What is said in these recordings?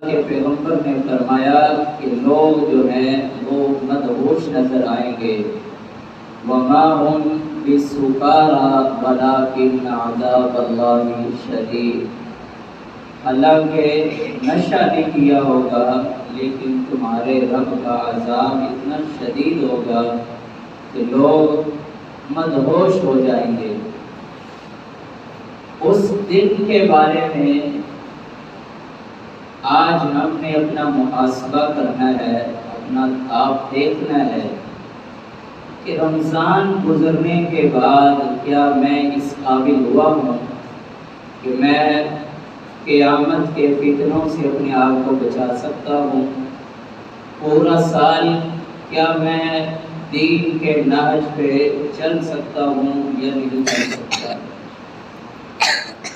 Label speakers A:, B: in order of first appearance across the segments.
A: کہ پیغمبر نے فرمایا کہ لوگ جو ہیں وہ مدہوش نظر آئیں گے، وما هم بسکارى ولکن عذاب اللہ شدید، حالانکہ نشہ نہیں کیا ہوگا لیکن تمہارے رب کا عذاب اتنا شدید ہوگا کہ لوگ مدہوش ہو جائیں گے۔ اس دن کے بارے میں آج ہم نے اپنا محاسبہ کرنا ہے، اپنا آپ دیکھنا ہے کہ رمضان گزرنے کے بعد کیا میں اس قابل ہوا ہوں کہ میں قیامت کے فتنوں سے اپنے آپ کو بچا سکتا ہوں؟ پورا سال کیا میں دین کے نہج پہ چل سکتا ہوں یا نہیں چل سکتا؟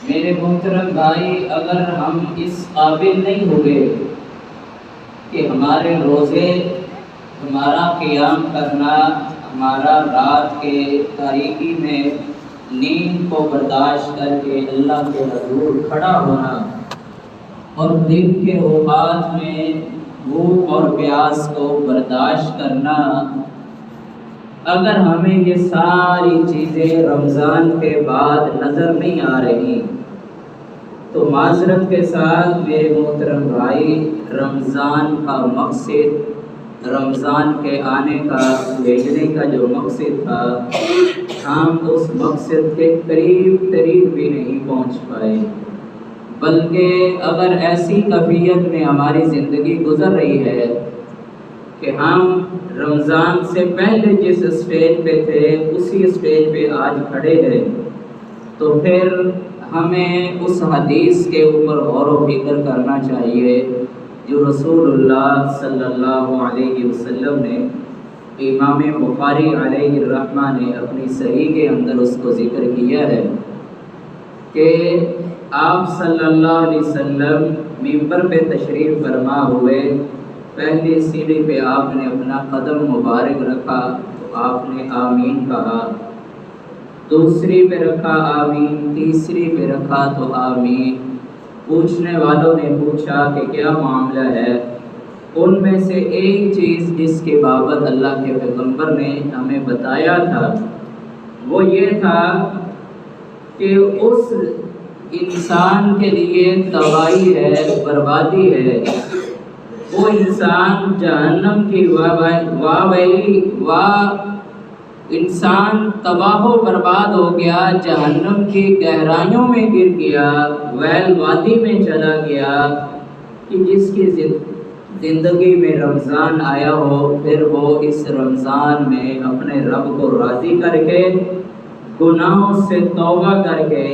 A: میرے محترم بھائی، اگر ہم اس قابل نہیں ہوئے کہ ہمارے روزے، ہمارا قیام کرنا، ہمارا رات کے تاریکی میں نیند کو برداشت کر کے اللہ کے حضور کھڑا ہونا اور دن کے اوقات میں بھوک اور پیاس کو برداشت کرنا، اگر ہمیں یہ ساری چیزیں رمضان کے بعد نظر نہیں آ رہی تو معذرت کے ساتھ میرے محترم بھائی، رمضان کا مقصد، رمضان کے آنے کا، بھیجنے کا جو مقصد تھا، ہم اس مقصد کے قریب بھی نہیں پہنچ پائے، بلکہ اگر ایسی کیفیت میں ہماری زندگی گزر رہی ہے کہ ہم رمضان سے پہلے جس اسٹیج پہ تھے اسی اسٹیج پہ آج کھڑے ہیں، تو پھر ہمیں اس حدیث کے اوپر غور و فکر کرنا چاہیے جو رسول اللہ صلی اللہ علیہ وسلم نے، امام بخاری علیہ الرحمہ نے اپنی صحیح کے اندر اس کو ذکر کیا ہے کہ آپ صلی اللہ علیہ وسلم ممبر پہ تشریف فرما ہوئے، پہلی سیڑھی پہ آپ نے اپنا قدم مبارک رکھا تو آپ نے آمین کہا، دوسری پہ رکھا آمین، تیسری پہ رکھا تو آمین۔ پوچھنے والوں نے پوچھا کہ کیا معاملہ ہے؟ ان میں سے ایک چیز جس کے بابت اللہ کے پیغمبر نے ہمیں بتایا تھا وہ یہ تھا کہ اس انسان کے لیے تباہی ہے، بربادی ہے، وہ انسان جہنم کی انسان تباہ و برباد ہو گیا، جہنم کی گہرائیوں میں گر گیا، ویل وادی میں چلا گیا، کہ جس کی زندگی میں رمضان آیا ہو پھر وہ اس رمضان میں اپنے رب کو راضی کر کے، گناہوں سے توبہ کر کے،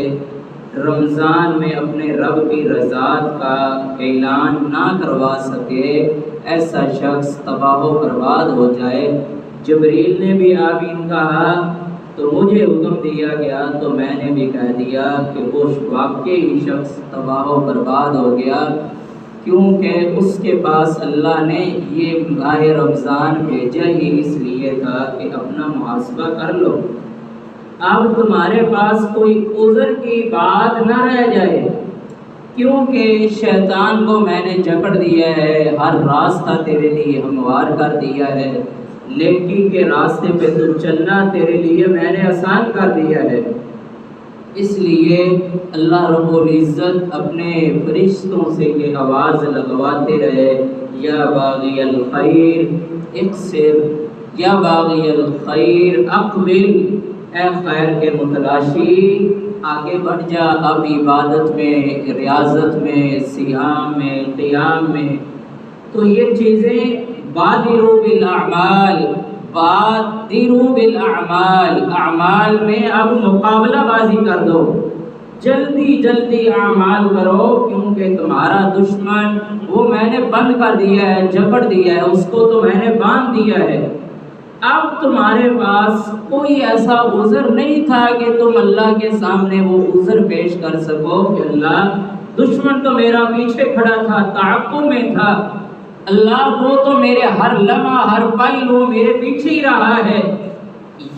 A: رمضان میں اپنے رب کی رضاعت کا اعلان نہ کروا سکے، ایسا شخص تباہ و برباد ہو جائے۔ جبریل نے بھی آمین کہا تو مجھے حکم دیا گیا تو میں نے بھی کہہ دیا کہ وہ واقعی شخص تباہ و برباد ہو گیا، کیونکہ اس کے پاس اللہ نے یہ ماہ رمضان بھیجا ہی اس لیے تھا کہ اپنا محاسبہ کر لو، اب تمہارے پاس کوئی عذر کی بات نہ رہ جائے، کیونکہ شیطان کو میں نے جکڑ دیا ہے، ہر راستہ تیرے لیے ہموار کر دیا ہے، نیکی کے راستے پہ تو چلنا تیرے لیے میں نے آسان کر دیا ہے۔ اس لیے اللہ رب العزت اپنے فرشتوں سے یہ آواز لگواتے رہے، یا باغی الخیر اقصر، یا باغی الخیر اقبل، اے خیر کے متلاشی آگے بڑھ جا، اب عبادت میں، ریاضت میں، صیام میں، قیام میں۔ تو یہ چیزیں بادروا بالاعمال، بادروا بالاعمال، اعمال میں اب مقابلہ بازی کر دو، جلدی جلدی اعمال کرو، کیونکہ تمہارا دشمن وہ میں نے بند کر دیا ہے، جکڑ دیا ہے، اس کو تو میں نے باندھ دیا ہے۔ اب تمہارے پاس کوئی ایسا عذر نہیں تھا کہ تم اللہ کے سامنے وہ عذر پیش کر سکو کہ اللہ دشمن تو میرا پیچھے کھڑا تھا، تعاقب میں تھا، اللہ وہ تو میرے ہر لمحہ ہر پل وہ میرے پیچھے ہی رہا ہے۔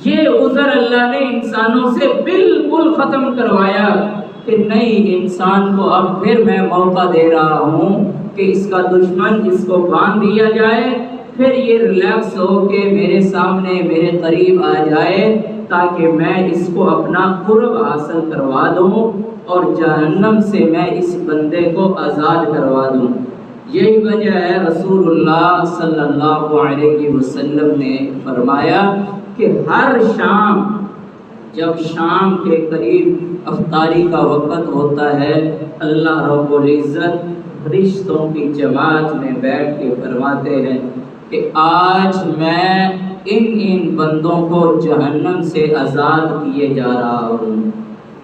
A: یہ عذر اللہ نے انسانوں سے بالکل ختم کروایا کہ نہیں، انسان کو اب پھر میں موقع دے رہا ہوں کہ اس کا دشمن اس کو باندھ دیا جائے، پھر یہ ریلیکس ہو کے میرے سامنے میرے قریب آ جائے تاکہ میں اس کو اپنا قرب حاصل کروا دوں اور جہنم سے میں اس بندے کو آزاد کروا دوں۔ یہی وجہ ہے رسول اللہ صلی اللہ علیہ وسلم نے فرمایا کہ ہر شام جب شام کے قریب افطاری کا وقت ہوتا ہے، اللہ رب العزت رشتوں کی جماعت میں بیٹھ کے فرماتے ہیں کہ آج میں ان بندوں کو جہنم سے آزاد کیے جا رہا ہوں۔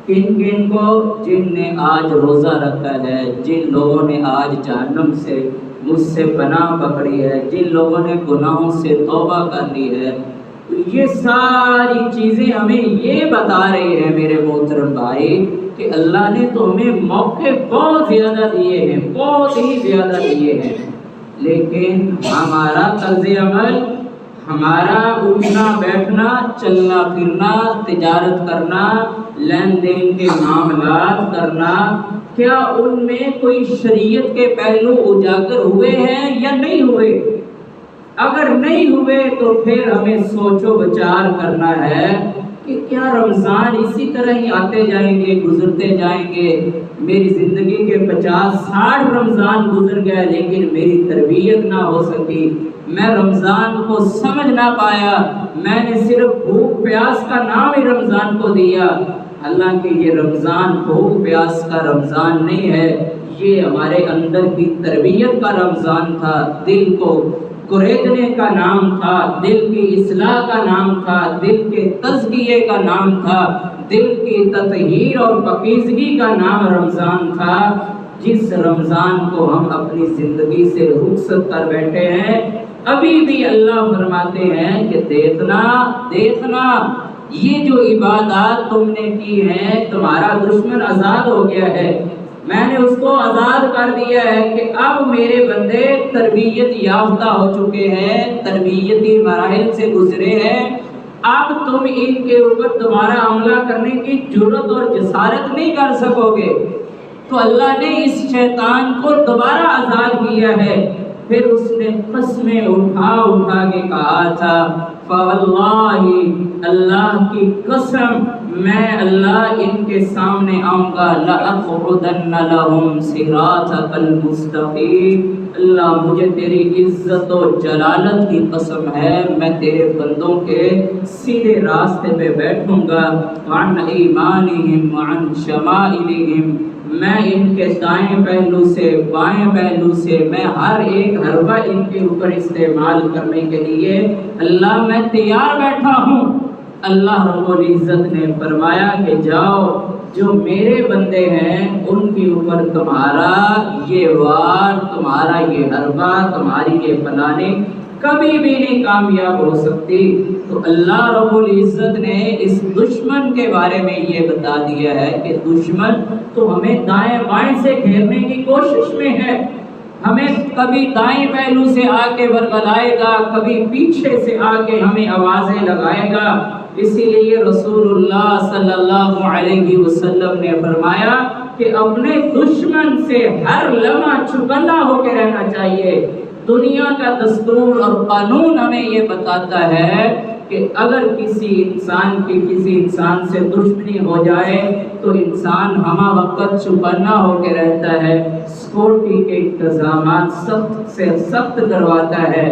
A: کن کن کو؟ جن نے آج روزہ رکھا ہے، جن لوگوں نے آج جہنم سے مجھ سے پناہ پکڑی ہے، جن لوگوں نے گناہوں سے توبہ کر لی ہے۔ یہ ساری چیزیں ہمیں یہ بتا رہی ہیں میرے محترم بھائی کہ اللہ نے تو ہمیں موقع بہت زیادہ دیے ہیں، بہت ہی زیادہ دیے ہیں، لیکن ہمارا طرز عمل، ہمارا اٹھنا بیٹھنا، چلنا پھرنا، تجارت کرنا، لین دین کے معاملات کرنا، کیا ان میں کوئی شریعت کے پہلو اجاگر ہوئے ہیں یا نہیں ہوئے؟ اگر نہیں ہوئے تو پھر ہمیں سوچ و بچار کرنا ہے کہ کیا رمضان اسی طرح ہی آتے جائیں گے، گزرتے جائیں گے؟ میری زندگی کے 50-60 رمضان گزر گئے لیکن میری تربیت نہ ہو سکی، میں رمضان کو سمجھ نہ پایا، میں نے صرف بھوک پیاس کا نام ہی رمضان کو دیا۔ حالانکہ یہ رمضان بھوک پیاس کا رمضان نہیں ہے، یہ ہمارے اندر کی تربیت کا رمضان تھا، دل کو قریدنے کا نام تھا، دل کی اصلاح کا نام تھا، دل کے تزکیے کا نام تھا، دل کی تطہیر اور پاکیزگی کا نام رمضان تھا، جس رمضان کو ہم اپنی زندگی سے رخصت کر بیٹھے ہیں۔ ابھی بھی اللہ فرماتے ہیں کہ دیکھنا یہ جو عبادات تم نے کی ہیں، تمہارا دشمن آزاد ہو گیا ہے، میں نے اس کو آزاد کر دیا ہے کہ اب میرے بندے تربیت یافتہ ہو چکے ہیں، تربیتی مراحل سے گزرے ہیں، اب تم ان کے اوپر دوبارہ حملہ کرنے کی جرات اور جسارت نہیں کر سکو گے۔ تو اللہ نے اس شیطان کو دوبارہ آزاد کیا ہے۔ پھر اس نے قسمیں اٹھا کے کہا تھا، فواللہ، اللہ کی قسم، میں اللہ ان کے سامنے آؤں گا، لَأَقْعُدَنَّ لَهُمْ صِرَاطَكَ الْمُسْتَقِيمَ، اللہ مجھے تیری عزت و جلالت کی قسم ہے، میں تیرے بندوں کے سیدھے راستے پہ بیٹھوں گا، وَعَنْ أَيْمَانِهِمْ وَعَنْ شَمَائِلِهِمْ، میں ان کے دائیں پہلو سے بائیں پہلو سے میں ہر ایک حربہ ان کے اوپر استعمال کرنے کے لیے اللہ میں تیار بیٹھا ہوں۔ اللہ رب العزت نے فرمایا کہ جاؤ، جو میرے بندے ہیں ان کے اوپر تمہارا یہ وار، تمہارا یہ حربہ، تمہاری یہ پلاننگ کبھی بھی نہیں کامیاب ہو سکتی۔ تو اللہ رب العزت نے اس دشمن کے بارے میں یہ بتا دیا ہے کہ دشمن تو ہمیں دائیں بائیں سے گھیرنے کی کوشش میں ہے، ہمیں کبھی دائیں پہلو سے آ کے برگلائے گا، کبھی پیچھے سے آ کے ہمیں آوازیں لگائے گا۔ اسی لیے رسول اللہ صلی اللہ علیہ وسلم نے فرمایا کہ اپنے دشمن سے ہر لمحہ چوکنا ہو کے رہنا چاہیے۔ دنیا کا دستور اور قانون ہمیں یہ بتاتا ہے کہ اگر کسی انسان سے دشمنی ہو جائے تو انسان ہمہ وقت چوکنا ہو کے رہتا ہے، سیکورٹی کے انتظامات سخت سے سخت کرواتا ہے،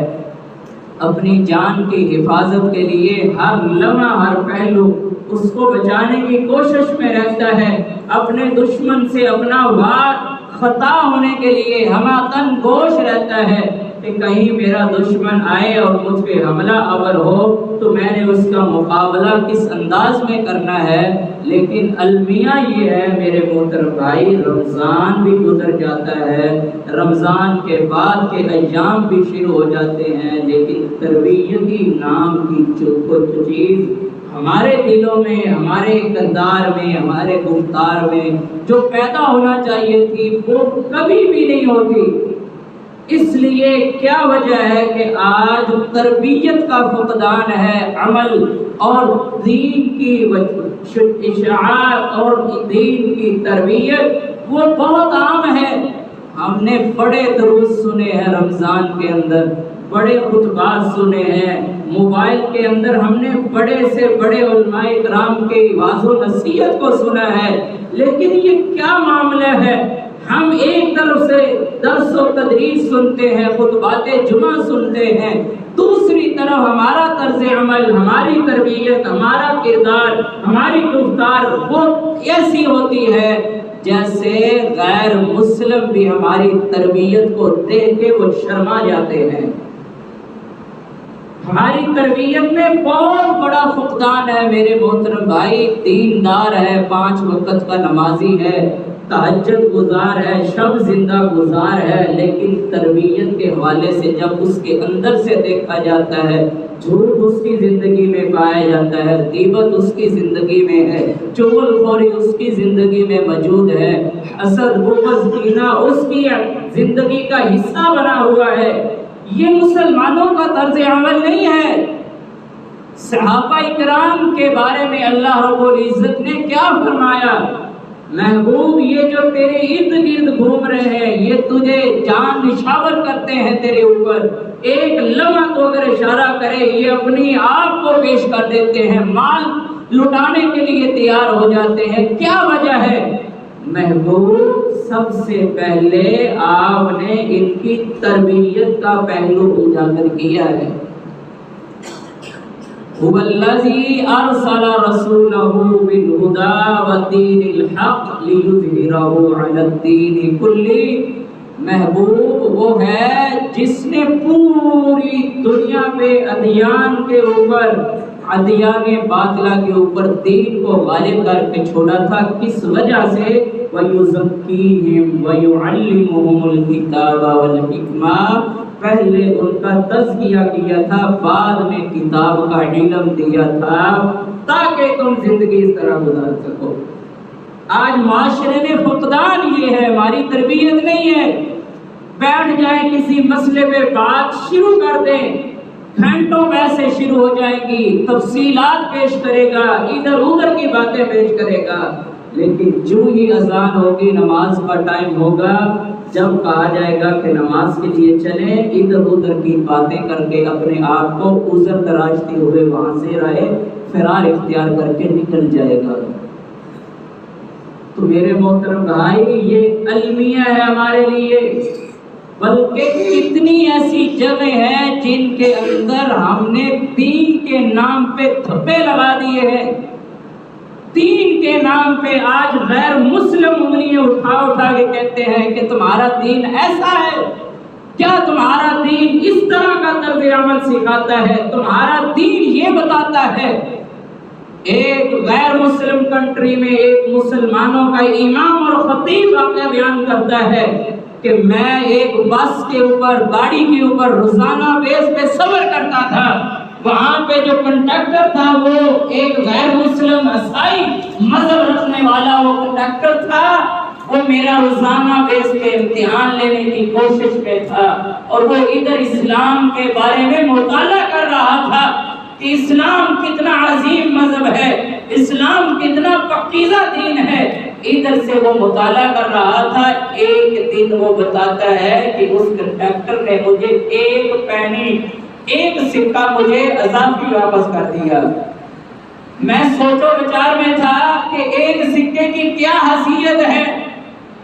A: اپنی جان کی حفاظت کے لیے ہر لمحہ ہر پہلو اس کو بچانے کی کوشش میں رہتا ہے، اپنے دشمن سے اپنا وار خطا ہونے کے لیے ہمہ گوش رہتا ہے کہ کہیں میرا دشمن آئے اور مجھ پہ حملہ آور ہو تو میں نے اس کا مقابلہ کس انداز میں کرنا ہے۔ لیکن المیہ یہ ہے میرے محترم بھائی، رمضان بھی گزر جاتا ہے، رمضان کے بعد کے ایام بھی شروع ہو جاتے ہیں، لیکن تربیتی نام کی کچھ چیز ہمارے دلوں میں، ہمارے کردار میں، ہمارے گفتار میں جو پیدا ہونا چاہیے تھی وہ کبھی بھی نہیں ہوتی۔ اس لیے کیا وجہ ہے کہ آج تربیت کا فقدان ہے، عمل اور دین کی اشاعت اور دین کی تربیت وہ بہت عام ہے۔ ہم نے بڑے دروس سنے ہیں رمضان کے اندر، بڑے خطبات سنے ہیں، موبائل کے اندر ہم نے بڑے سے بڑے علماء کرام کے واعظ و نصیحت کو سنا ہے، لیکن یہ کیا معاملہ ہے؟ ہم ایک طرف سے درس و تدریس سنتے ہیں، خطبات جمعہ سنتے ہیں، دوسری طرف ہمارا طرز عمل، ہماری تربیت، ہمارا کردار، ہماری گفتار وہ ایسی ہوتی ہے جیسے غیر مسلم بھی ہماری تربیت کو دیکھ کے وہ شرما جاتے ہیں۔ ہماری تربیت میں بہت بڑا فقدان ہے میرے محترم بھائی۔ دیندار ہے، 5 وقت کا نمازی ہے، تہجد گزار ہے، شب زندہ گزار ہے، لیکن تربیت کے حوالے سے جب اس کے اندر سے دیکھا جاتا ہے، جھوٹ اس کی زندگی میں پایا جاتا ہے، غیبت اس کی زندگی میں ہے، چغل خوری اس کی زندگی میں موجود ہے، حسد بغض کینہ اس کی زندگی کا حصہ بنا ہوا ہے، یہ مسلمانوں کا طرز عمل نہیں ہے۔ صحابہ کرام کے بارے میں اللہ رب العزت نے کیا فرمایا؟ محبوب یہ جو تیرے ارد گرد گھوم رہے ہیں، یہ تجھے جان نشاور کرتے ہیں تیرے اوپر، ایک لمحہ تو اگر اشارہ کرے یہ اپنی آپ کو پیش کر دیتے ہیں، مال لٹانے کے لیے تیار ہو جاتے ہیں۔ کیا وجہ ہے؟ محبوب سب سے پہلے آپ نے ان کی تربیت کا پہلو اجاگر کیا ہے۔ هو الذی ارسل رسولہ بالہدی ودین الحق لیظہرہ علی الدین کلہ۔ محبوب وہ ہے جس نے پوری دنیا پہ ادیان کے اوپر، ادیان باطلہ کے اوپر دین کو غالب کر کے چھوڑا تھا۔ کس وجہ سے؟ وَيُزَكِّيهِمْ وَيُعَلِّمُهُمُ الْكِتَابَ وَالْحِكْمَةَ، پہلے ان کا تزکیہ کیا تھا، بعد میں کتاب کا علم دیا تھا تاکہ تم زندگی اس طرح گزار سکو۔ آج معاشرے میں فقدان یہ ہے، ہماری تربیت نہیں ہے۔ بیٹھ جائیں کسی مسئلے پہ بات شروع کر دیں، گھنٹوں ویسے شروع ہو جائے گی، تفصیلات پیش کرے گا، ادھر ادھر کی باتیں پیش کرے گا، لیکن جو ہی اذان ہوگی، نماز کا ٹائم ہوگا، جب کہا جائے گا کہ نماز کے لیے چلیں، ادھر ادھر کی باتیں کر کے اپنے آپ کو عذر تراشتے ہوئے وہاں سے رہے فرار اختیار کر کے نکل جائے گا۔ تو میرے محترم بھائی، یہ المیہ ہے ہمارے لیے، بلکہ کتنی ایسی جگہ ہیں جن کے اندر ہم نے دین کے نام پہ تھپے لگا دیے ہیں۔ دین کے نام پہ آج غیر مسلم انگلیاں اٹھا اٹھا کے کہتے ہیں کہ تمہارا دین ایسا ہے، کیا تمہارا دین اس طرح کا طرز عمل سکھاتا ہے، تمہارا دین یہ بتاتا ہے۔ ایک غیر مسلم کنٹری میں ایک مسلمانوں کا امام اور خطیب واقعہ بیان کرتا ہے کہ میں ایک بس کے اوپر، گاڑی کے اوپر روزانہ بیس پہ سفر کرتا تھا، وہاں پہ جو کنڈکٹر تھا وہ ایک غیر مسلم عیسائی مذہب رکھنے والا وہ کنڈکٹر تھا، وہ میرا روزانہ بیس پہ امتحان لینے کی کوشش میں تھا، اور وہ ادھر اسلام کے بارے میں مطالعہ کر رہا تھا کہ اسلام کتنا عظیم مذہب ہے، اسلام کتنا پاکیزہ دین ہے، ادھر سے وہ مطالعہ کر رہا تھا۔ ایک دن وہ بتاتا ہے کہ اس کنڈکٹر نے مجھے ایک پینی، ایک سکہ مجھے اضافی واپس کر دیا۔ میں سوچو بچار میں تھا کہ ایک سکے کی کیا حیثیت ہے،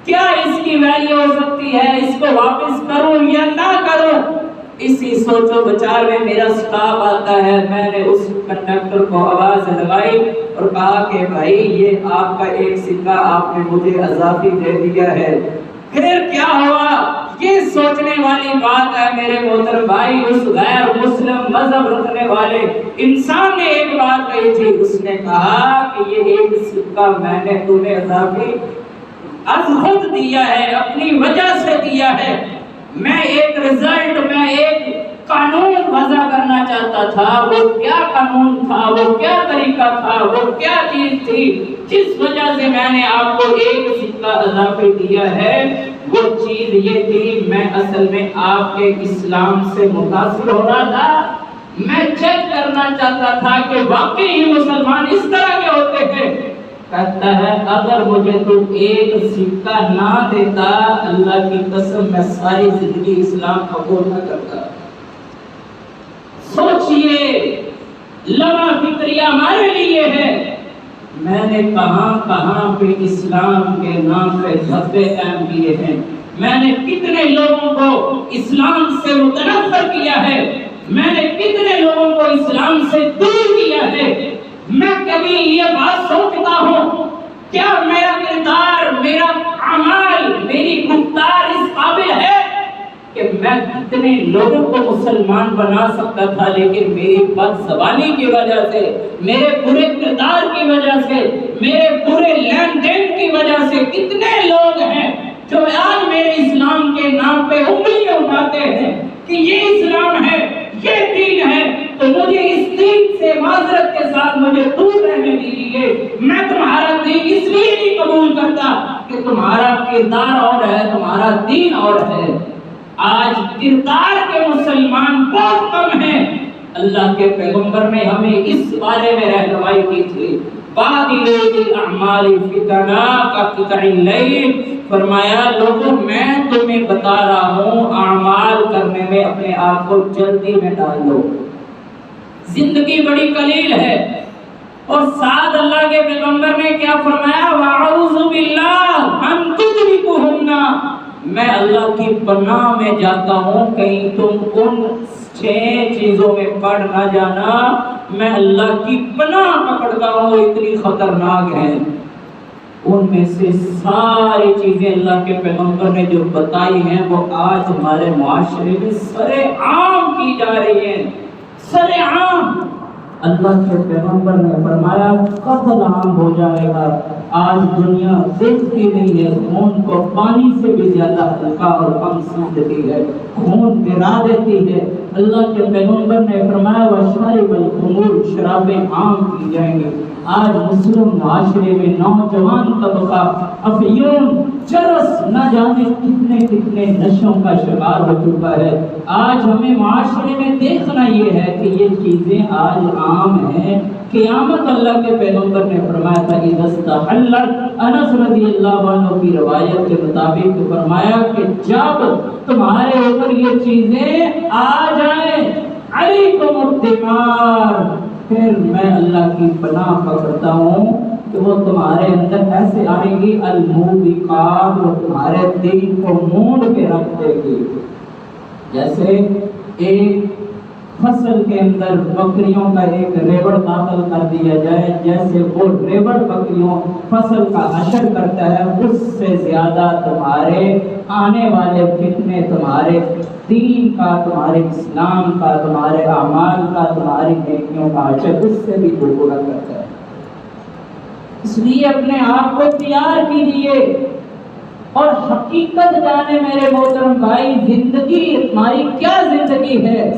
A: کیا اس کی ویلیو ہو سکتی ہے، اس کو واپس کروں یا نہ کروں۔ اسی سوچو بچار میں میرا سٹاپ آتا ہے، میں نے اس کنڈکٹر کو آواز لگائی اور کہا کہ بھائی یہ آپ کا ایک سکہ آپ نے مجھے اضافی دے دیا ہے۔ پھر کیا ہوا؟ یہ سوچنے والی بات ہے میرے محترم بھائی۔ اس غیر مسلم مذہب رکھنے والے انسان نے ایک بات کہی تھی، اس نے کہا کہ یہ ایک سکہ میں نے تمہیں اضافی از خود دیا ہے، اپنی وجہ سے دیا ہے، میں ایک رزلٹ، میں ایک قانون وضع کرنا چاہتا تھا۔ وہ کیا قانون تھا، وہ کیا طریقہ تھا، وہ کیا چیز تھی جس وجہ سے میں نے آپ کو ایک سکہ اضافی دیا ہے؟ وہ چیز یہ تھی، میں اصل میں آپ کے اسلام سے متاثر ہو رہا تھا، میں چیک کرنا چاہتا تھا کہ واقعی مسلمان اس طرح کے ہوتے ہیں۔ کہتا ہے اگر مجھے تو ایک سکہ نہ دیتا اللہ کی قسم میں ساری زندگی اسلام قبول نہ کرتا۔ سوچئے لمحہ فکریہ ہمارے لیے ہے، میں نے کہاں کہاں پہ اسلام کے نام پہ دھبے قائم کیے ہیں، میں نے کتنے لوگوں کو اسلام سے متنفر کیا ہے، میں نے کتنے لوگوں کو اسلام سے دور کیا ہے۔ میں کبھی یہ بات سوچتا ہوں کیا میرا کردار، میرا اعمال، میری گفتار اس قابل ہے کہ میں کتنے لوگوں کو مسلمان بنا سکتا تھا، لیکن میری بد زبانی کی وجہ سے، میرے برے کردار کی وجہ سے، میرے برے لین دین کی وجہ سے کتنے لوگ ہیں جو آج میرے اسلام کے نام پہ انگلیاں اٹھاتے ہیں کہ یہ اسلام ہے، یہ دین ہے۔ تو مجھے اس دین سے معذرت کے ساتھ مجھے دور رہنے دیجیے۔ میں تمہارا دین اس لیے نہیں قبول کرتا کہ تمہارا کردار اور ہے، تمہارا دین اور ہے۔ آج کردار کے مسلمان بہت کم ہیں۔ اللہ کے پیغمبر نے ہمیں اس بارے میں رہنمائی کی تھی، بادروا بالاعمال فتنا کقطع اللیل، فرمایا لوگوں میں تمہیں بتا رہا ہوں اعمال کرنے میں اپنے آپ کو جلدی میں ڈال دو۔ زندگی بڑی قلیل ہے، اور ساتھ اللہ کے پیغمبر نے کیا فرمایا، وَأَعُوذُ بِاللَّهِ أَن تُدْرِكُهُنَّ، میں اللہ کی پناہ میں جاتا ہوں کہیں تم ان 6 چیزوں میں پڑ نہ جانا، میں اللہ کی پناہ پکڑتا ہوں، اتنی خطرناک ہیں۔ ان میں سے ساری چیزیں اللہ کے پیغمبر نے جو بتائی ہیں وہ آج ہمارے معاشرے میں سر عام کی جا رہی ہیں، سر عام۔ اللہ کے پیغمبر نے فرمایا قتل عام ہو جائے گا۔ آج دنیا دیکھتی نہیں ہے، خون کو پانی سے بھی زیادہ ہلکا اور کم سمجھتی ہے، خون گرا دیتی ہے۔ اللہ کے پیغمبر نے فرمایا وَشَارِبَ الْخُمُورِ، شرابیں عام کی جائیں گی۔ آج مسلم معاشرے میں نوجوان طبقہ افیون، چرس، نہ جانے کتنے کتنے نشوں کا شکار ہو چکا ہے۔ آج ہمیں معاشرے میں دیکھنا یہ ہے کہ یہ چیزیں آج عام ہیں۔ قیامت اللہ کے پیغمبر نے فرمایا تھا اذا استحلت، انس رضی اللہ عنہ کی روایت کے مطابق فرمایا کہ جب تمہارے اوپر یہ چیزیں آ جائیں، علیکم الدمار، پھر میں اللہ کی پناہ پکڑتا ہوں کہ وہ تمہارے اندر ایسے آئیں گی الموبقات، وہ تمہارے دین کو موڑ کے رکھ دے گی۔ جیسے ایک فصل کے اندر بکریوں کا ایک ریوڑ داخل کر دیا جائے، جیسے وہ ریوڑ بکریوں فصل کا حشر کرتا ہے، اس سے زیادہ تمہارے آنے والے فتنے، تمہارے دین کا، تمہارے اسلام کا، تمہارے اعمال کا، تمہاری نیکیوں کا حشر اس سے بھی دوگنا کرتا ہے۔ اس لیے اپنے آپ کو تیار کیجیے اور حقیقت جانے میرے محترم بھائی، زندگی ہماری کیا زندگی ہے۔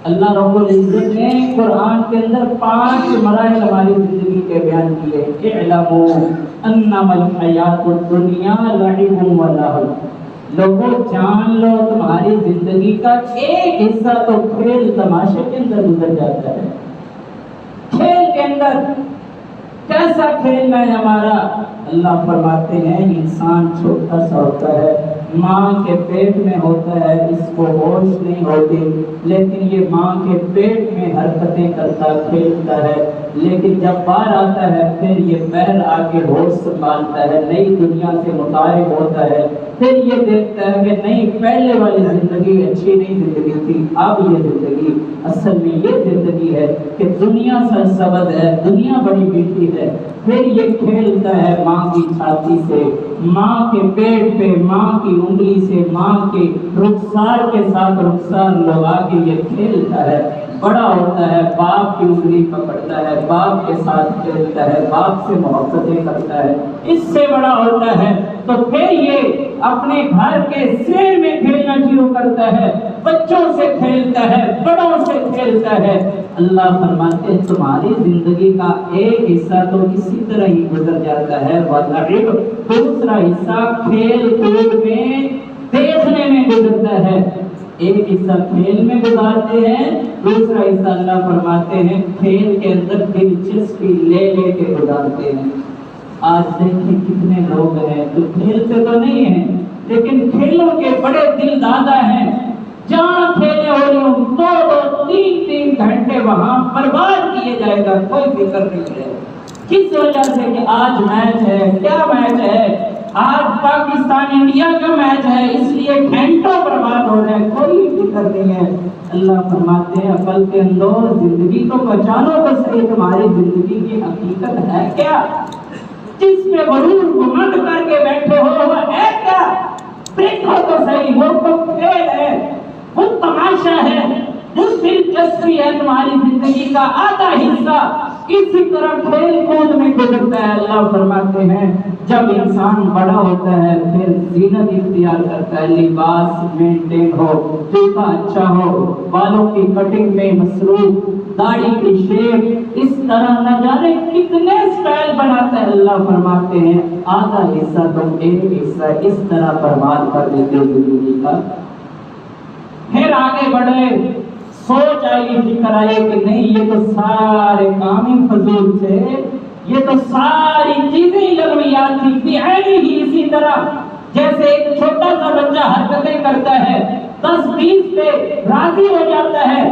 A: اللہ رب العزت نے قرآن کے اندر 5 مراحل ہماری زندگی کے بیان کیے۔ اعلموا انما الحیات الدنیا لعب و لہو، لوگوں جان لو تمہاری زندگی کا ایک حصہ تو کھیل تماشے کے اندر گزر جاتا ہے۔ کھیل کے اندر کیسا کھیلنا ہے ہمارا؟ اللہ فرماتے ہیں انسان چھوٹا سا ہوتا ہے، ماں کے پیٹ میں ہوتا ہے، اس کو ہوش نہیں ہوتی، لیکن یہ ماں کے پیٹ میں حرکتیں کرتا کھیلتا ہے، لیکن جب باہر آتا ہے پھر یہ پیر آگے ہوش سنبھالتا ہے، نئی دنیا سے متعارف ہوتا ہے، پھر یہ دیکھتا ہے کہ نہیں پہلے والی زندگی اچھی نہیں زندگی تھی، اب یہ زندگی اصل میں یہ زندگی ہے کہ دنیا سرسبز ہے، دنیا بڑی میٹھی ہے۔ پھر یہ کھیلتا ہے ماں کی چھاتی سے، ماں کے پیٹ پہ، ماں کی انگلی سے، ماں کے رخسار کے ساتھ رخسار لگا کے یہ کھیلتا ہے، بڑا ہوتا ہے، باپ کی انگلی پکڑتا ہے، باپ کے ساتھ کھیلتا ہے، باپ سے محبتیں کرتا ہے، اس سے بڑا ہوتا ہے تو پھر یہ اپنے گھر کے سیر میں کھیلنا شروع کرتا ہے، بچوں سے کھیلتا ہے، بڑوں سے کھیلتا ہے۔ اللہ فرماتے ہیں تمہاری زندگی کا ایک حصہ تو اسی طرح ہی گزر جاتا ہے، وَلَعِبْ، دوسرا حصہ کھیل کود میں دیکھنے میں گزرتا ہے۔ ایک حصہ کھیل میں گزارتے ہیں، دوسرا حصہ اللہ فرماتے ہیں کھیل کے اندر دلچسپی لے لے کے گزارتے ہیں۔
B: آج دیکھیں کتنے لوگ ہیں جو کھیلتے تو نہیں ہیں لیکن کھیلوں کے بڑے دل دادا ہیں، جہاں کھیلے ہو رہی ہوں 2-2 3-3 گھنٹے وہاں برباد کیے جائے گا، کوئی فکر نہیں ہے۔ کس وجہ سے کہ آج میچ ہے، کیا میچ ہے؟ آج پاکستان انڈیا کا میچ ہے، اس لیے گھنٹوں برباد ہو رہے ہیں، کوئی فکر نہیں ہے۔ اللہ فرماتے ہیں عقل کے اندر زندگی کو پہچانو تو صحیح، تمہاری زندگی کی حقیقت ہے کیا؟ جس میں غرور گھمنڈ کر کے بیٹھے ہو وہ ہے کیا؟ دیکھو تو صحیح، وہ تو کھیل ہے، وہ تماشا ہے، وہ دلچسپی ہے تمہاری زندگی کا آدھا حصہ اسی طرح کھیل کود میں گزرتا ہے۔ اللہ فرماتے ہیں جب انسان بڑا ہوتا ہے پھر زینت اختیار کرتا ہے، لباس مینٹین ہو، جوتا اچھا ہو، بالوں کی کٹنگ میں مصروف، داڑھی کی شیپ، اس طرح نہ جانے کتنے سٹائل بناتا ہے۔ اللہ فرماتے ہیں آدھا حصہ تم ایک حصہ اس طرح برباد کر دیتے ہو زندگی کا۔ پھر آگے بڑھے، سوچ آئی، فکر آئی کہ نہیں یہ تو سارے کام ہی فضول تھے، یہ تو ساری چیزیں لغویات تھی، بہائنی ہی اسی طرح جیسے ایک چھوٹا سا بچہ حرکتیں کرتا ہے 10-20 پہ راضی ہو جاتا ہے،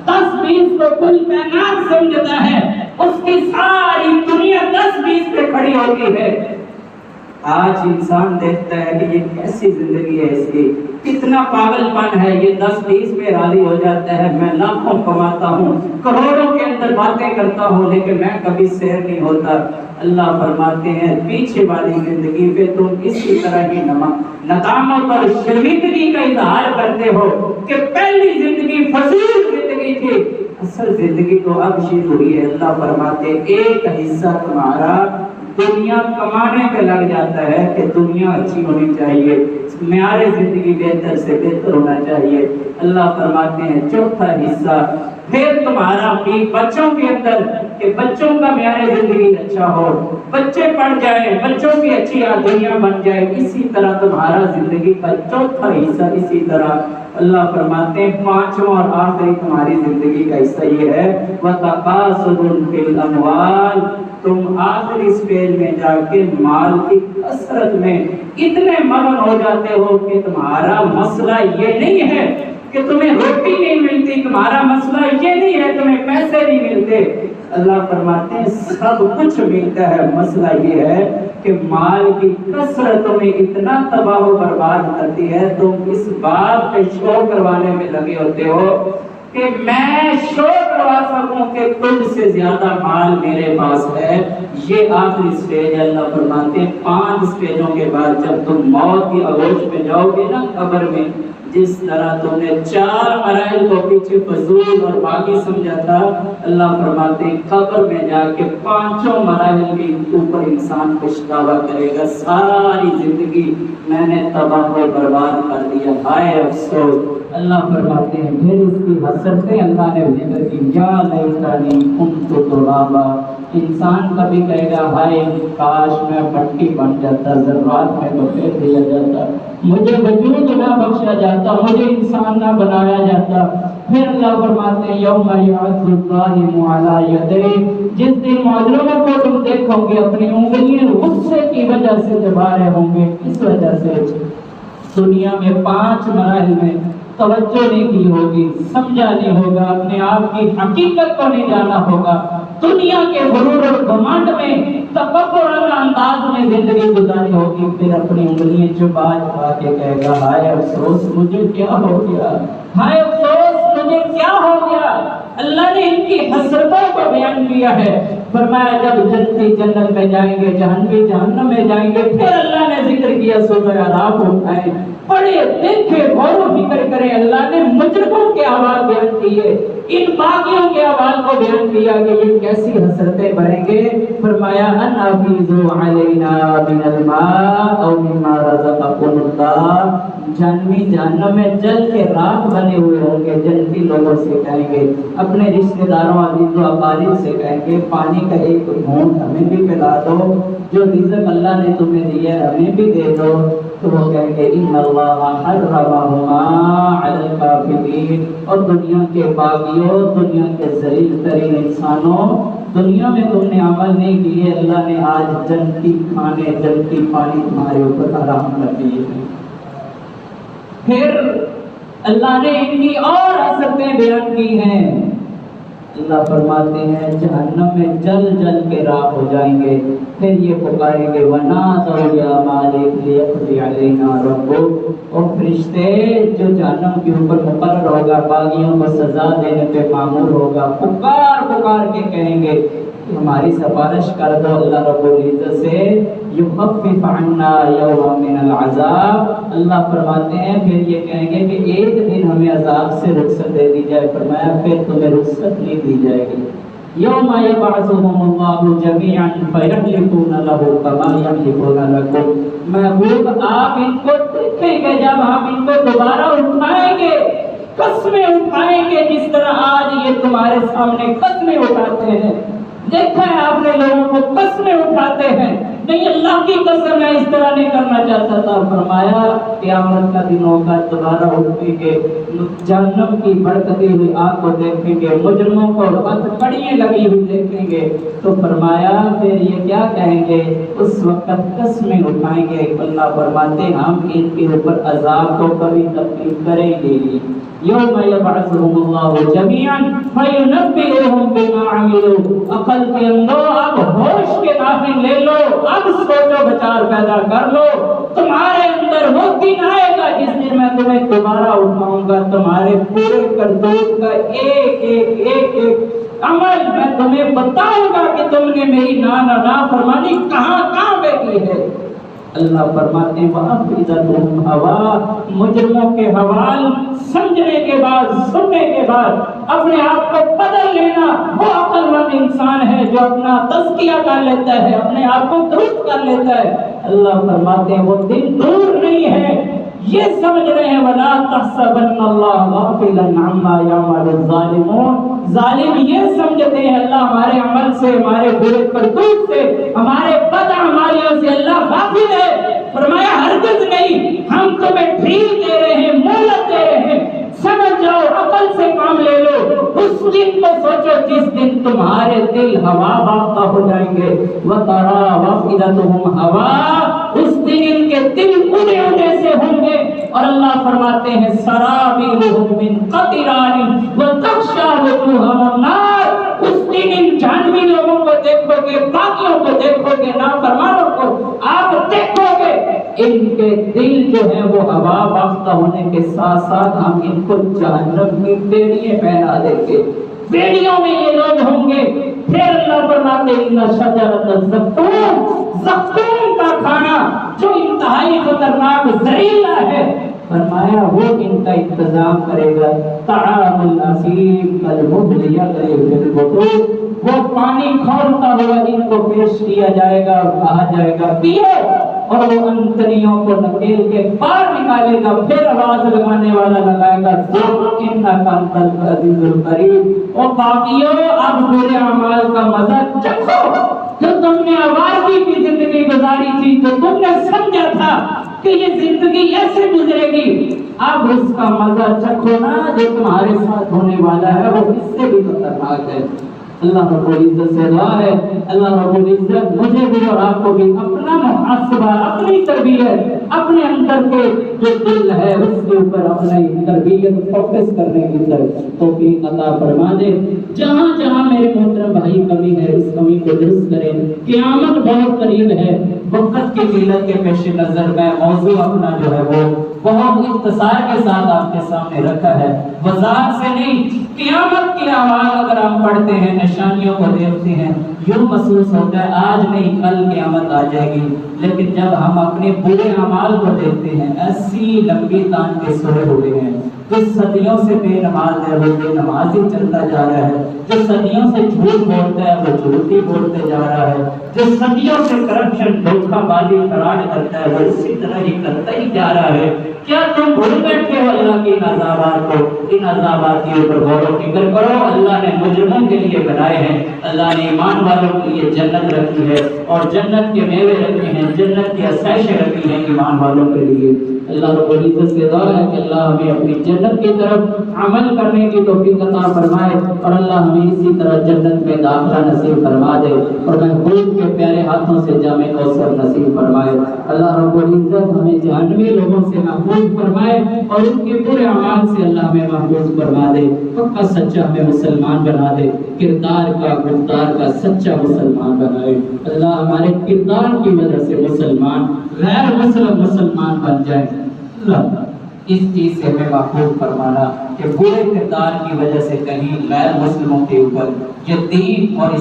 B: 10-20 کو کل کائنات سمجھتا ہے، اس کی ساری دنیا 10-20 پہ کھڑی ہوتی ہے۔ آج انسان دیکھتا ہے کہ یہ کیسی زندگی ہے اس کی، کتنا پاگل پن ہے، یہ 10-20 پہ راضی ہو جاتا ہے، میں لاکھوں کماتا ہوں، کروڑوں کے اندر باتیں کرتا ہوں لیکن میں کبھی سیر نہیں ہوتا۔ اللہ فرماتے ہیں پیچھے والی زندگی پہ تم اسی طرح ہی ندامت اور شرمندگی کا اظہار کرتے ہو کہ پہلی زندگی فضول زندگی تھی، اصل زندگی تو اب شروع ہوئی ہے۔ اللہ فرماتے ہیں ایک حصہ تمہارا دنیا کمانے پہ لگ جاتا ہے کہ دنیا اچھی ہونی چاہیے، معیار زندگی بہتر سے بہتر ہونا چاہیے۔ اللہ فرماتے ہیں چوتھا حصہ پھر تمہارا بھی بچوں کے اندر کہ بچوں کا معیار زندگی اچھا ہو، بچے پڑھ جائیں، بچوں کی اچھی دنیا بن جائے، اسی طرح تمہارا زندگی کا چوتھا حصہ اسی طرح۔ اللہ فرماتے ہیں پانچواں اور آخری تمہاری زندگی کا حصہ یہ ہے وَتَقَاسُرٌ فِي الْأَمْوَالِ، تم آخری سٹیج میں جا کے مال کی کثرت میں اتنے مگن ہو جاتے ہو کہ تمہارا مسئلہ یہ نہیں ہے کہ تمہیں روٹی نہیں ملتی، تمہارا مسئلہ یہ نہیں ہے تمہیں پیسے نہیں ملتے۔ اللہ فرماتے ہیں سب کچھ ملتا ہے، مسئلہ یہ ہے کہ مال کی کثرت تمہیں اتنا تباہ و برباد کرتی ہے، تم اس بات پہ شو کروانے میں لگے ہوتے ہو کہ میں شو کروا سکوں کہ تجھ سے زیادہ مال میرے پاس ہے۔ یہ آخری سٹیج ہے۔ اللہ فرماتے ہیں 5 سٹیجوں کے بعد جب تم موت کی آغوش میں جاؤ گے نا قبر میں، جس طرح تم نے 4 مراحل کو پیچھے فضول اور باقی سمجھا تھا، اللہ فرماتے ہیں قبر میں جا کے 5 مراحل کے اوپر انسان پچھتاوا کرے گا، ساری زندگی میں نے تباہ و برباد کر دیا، ہائے افسوس۔ اللہ فرماتے ہیں پھر اس کی حسرتیں اللہ نے ذکر کی، یا لیتنی کنت ترابا، انسان کبھی کہے گا ہائے کاش میں مٹی بن جاتا، ذرات میں لپیٹ دیا جاتا، مجھے وجود نہ بخشا جاتا، مجھے انسان نہ بنایا جاتا۔ پھر اللہ فرماتے ہیں یوم یعض الظالم علی یدیہ، جس دن مجرموں کو تم دیکھو گے اپنی انگلیاں غصے کی وجہ سے دبا رہے ہوں گے، اس وجہ سے دنیا میں 5 مراحل میں توجہ نہیں کی ہوگی، سمجھا نہیں ہوگا، اپنے آپ کی حقیقت کو نہیں جانا ہوگا، دنیا کے غرور اور گھمنڈ میں تکبر انداز میں زندگی گزاری ہوگی، پھر اپنی انگلیاں چبا چبا کے کہے گا ہائے افسوس مجھے کیا ہو گیا، ہائے افسوس مجھے کیا ہو گیا۔ اللہ نے ان کی حسرتوں کو بیان کیا ہے، فرمایا جب جنتی جنت میں جائیں گے، جہنمی جہنم میں جائیں گے، پھر اللہ نے ذکر کیا سورہ اعراف اٹھائے، پڑھے دیکھے غور و فکر کریں، اللہ نے مجرموں کے احوال بیان کیے، ان باغیوں کے احوال کو بیان کیا کہ یہ کیسی حسرتیں بھریں گے۔ فرمایا ان افیضوا علینا من الماء او مما رزقکم اللہ، جہنمی جہنم میں جل کے راکھ بنے ہوئے ہوں گے، جنتی لوگوں سے کہیں گے، اپنے رشتہ داروں عزیز و اقارب سے کہیں گے پانی کا ایک گھونٹ ہمیں بھی پلا دو، جو رزق اللہ نے تمہیں دیا ہے ہمیں بھی دے دو، تو وہ کہیں گے ان اللہ حرمہما علی الکافرین، اور دنیا کے باغیوں، دنیا کے ذلیل ترین انسانوں، دنیا میں تم نے عمل نہیں کیے، اللہ نے آج جنتی کھانے جنتی پانی تمہارے اوپر حرام کر دیے ہیں۔ پھر اللہ نے ان کی اور حسرتیں بیان کی ہیں۔ اللہ فرماتے ہیں جہنم میں جل جل کے راکھ ہو جائیں گے، پھر یہ پکاریں گے وَنَادَوْا يَا مَالِكُ لِيَقْضِ عَلَيْنَا رَبُّكَ، اور فرشتے جو جہنم کے اوپر مقرر ہوگا، باغیوں کو سزا دینے پہ مامور ہوگا، پکار پکار کے کہیں گے کہ ہماری سفارش کر دو اللہ رب العزت سے، یخفف عنا یوما من العذاب۔ اللہ فرماتے ہیں پھر یہ کہیں گے کہ ایک دن ہمیں عذاب سے رخصت دے دی جائے، فرمایا پھر تمہیں رخصت نہیں دی جائے گی۔ یوم یبعثهم اللہ جميعا فیحلفون له کما یحلفون لکم، محبوب آپ ان کو دیکھیں گے جب ہم ان کو دوبارہ اٹھائیں گے، قسمیں اٹھائیں گے جس طرح آج یہ تمہارے سامنے قسمیں اٹھاتے ہیں۔ دیکھا ہے آپ نے لوگوں کو قسمیں اٹھاتے ہیں، نہیں اللہ کی قسم میں اس طرح نہیں کرنا چاہتا تھا۔ فرمایا قیامت کا دن ہوگا، دوبارہ اٹھیں گے، جہنم کی بھڑکتی ہوئی آگ کو دیکھیں گے، مجرموں کو ہتھکڑیاں لگی ہوئی دیکھیں گے، تو فرمایا پھر یہ کیا کہیں گے؟ اس وقت قسمیں اٹھائیں گے۔ اللہ فرماتے ہیں ہم ان کے اوپر عذاب کو کبھی تبدیل کریں گے۔ یوم یبعثهم اللہ جميعا فینبئهم بما عملوا، عقل کے اندر اب ہوش کے داخل لے لو، اب سوچو بچار پیدا کر لو، تمہارے اندر وہ دن آئے گا جس دن میں تمہیں دوبارہ اٹھاؤں گا، تمہارے پورے کرتوت کا ایک عمل میں تمہیں بتاؤں گا کہ تم نے میری نافرمانی کہاں کہاں پہ کی ہے۔ اللہ فرماتے ہیں وَأَفْئِدَتُهُمْ هَوَاء، مجرموں کے حوال سمجھنے کے بعد، سننے کے بعد اپنے آپ کو بدل لینا، وہ عقل مند انسان ہے جو اپنا تزکیہ کر لیتا ہے، اپنے آپ کو درست کر لیتا ہے۔ اللہ فرماتے ہیں وہ دن دور نہیں ہے، یہ سمجھ رہے ہیں وَلَا تَحْسَبَنَّ اللَّهَ غَافِلًا عَمَّا يَعْمَلُ الظَّالِمُونَ، ظالم یہ سمجھتے ہیں اللہ ہمارے عمل سے، ہمارے برے کرتوت سے، ہمارے بد اعمالیوں سے اللہ غافل ہے۔ فرمایا ہرگز نہیں، ہم تمہیں ڈھیل دے رہے ہیں، مہلت دے رہے ہیں، سمجھ جاؤ، عقل سے کام لے لو۔ اس دن کو سوچو جس دن تمہارے دل ہوا باختہ ہو جائیں گے، وَتَرَى وَأَفْئِدَتُهُمْ هَوَاء، اس دن ان کے دل اڑے اڑے سے ہوں گے، اور اللہ فرماتے ہیں سَرَابِيلُهُم مِّن قَطِرَانٍ وَتَغْشَىٰ وُجُوهَهُمُ النَّارُ، اس دن ان جہنمی لوگوں کو دیکھو گے، باقیوں کو دیکھو گے، نافرمانوں کو آپ دیکھو گے، ان کے دل جو ہیں وہ ہوا باختہ ہونے کے ساتھ ساتھ ہم ان کو جہنم کی بیڑیاں پہنا دیں گے، بیڑیوں میں یہ لوگ ہوں گے۔ پھر اللہ فرماتے ہیں ان شجرۃ الزقوم، زقوم کا کھانا جو انتہائی خطرناک زہریلا ہے، فرمایا وہ ان کا انتظام کرے گا۔ طعام الاسیم کالمہل یغلی فی البطون، وہ پانی کھولتا ہوا ان کو پیش کیا جائے گا اور کہا جائے گا پیو، اور وہ انتڑیوں کو نکیل کے باہر نکالے گا، پھر آواز لگانے والا لگائے گا ذوق انک انت العزیز الکریم، اور باقیوں اب برے اعمال کا مزہ چکھو۔ جو تم نے آوارگی کی زندگی گزاری تھی، جو تم نے سمجھا تھا کہ یہ زندگی ایسے گزرے گی، اب اس کا مزہ چکھو نا، جو تمہارے ساتھ ہونے والا ہے وہ اس سے بھی خطرناک ہے۔ اللہ رب العزت سے دعا ہے اللہ رب العزت مجھے بھی اور آپ کو بھی اپنا محاسبہ، اپنی تربیت، اپنے اندر کے جو دل ہے اس کے اوپر اپنی تربیت فوکس کرنے کی طرف توفیق عطا فرما دے۔ جہاں جہاں میرے محترم بھائی کمی ہے اس کمی کو درست کریں۔ قیامت بہت قریب ہے، وقت کی قلت کے پیش نظر میں موضوع اپنا جو ہے وہ بہت اختصار کے ساتھ آپ کے سامنے رکھا ہے، وضاحت سے نہیں۔ قیامت کی اعمال اگر ہم پڑھتے ہیں، نشانیوں کو دیکھتے ہیں، یوں محسوس ہوتا ہے آج نہیں کل قیامت آ جائے گی، لیکن جب ہم اپنے برے اعمال کو دیکھتے ہیں، ایسی لمبی تان کے سوئے ہوئے ہیں، جو صدیوں سے بے نماز ہے وہ بے نماز ہی چلتا جا رہا ہے، جو صدیوں سے جھوٹ بولتا ہے وہ جھوٹ ہی بولتے جا رہا ہے، جو صدیوں سے کرپشن، دھوکہ بازی، فراڈ کرتا ہے وہ اسی طرح ہی کرتا ہی جا رہا ہے۔ کیا تم بھول بیٹھے ہو اللہ کے ان عذابات کو؟ ان عذابات کے اوپر غور و فکر کرو۔ اللہ نے مجرموں کے لیے بنائے ہیں، اللہ نے ایمان والوں کے لیے جنت رکھی ہے، اور جنت کے میوے رکھے ہیں، جنت کی آسائشیں رکھی ہیں ایمان والوں کے لیے۔ اللہ رب العزت سے دعا ہے کہ اللہ ہمیں اپنی جنت کی طرف عمل کرنے کی توفیق عطا فرمائے اور اللہ ہمیں اسی طرح جنت میں داخلہ نصیب فرما دے اور محبوب کے پیارے ہاتھوں سے جام کوثر نصیب فرمائے۔ اللہ رب العزت ہمیں جہنمی لوگوں سے محفوظ فرمائے اور ان کے برے اعمال سے اللہ ہمیں محفوظ فرما دے، پکا سچا ہمیں مسلمان بنا دے، کردار کا گفتار کا سچا مسلمان بنائے۔ اللہ ہمارے کردار کی وجہ سے مسلمان غیر مسلم مسلمان بن جائے۔ اللہ اس چیز سے ہمیں محفوظ فرمانا کہ برے کردار کی وجہ سے کہیں غیر مسلموں کے اوپر یہ دین اور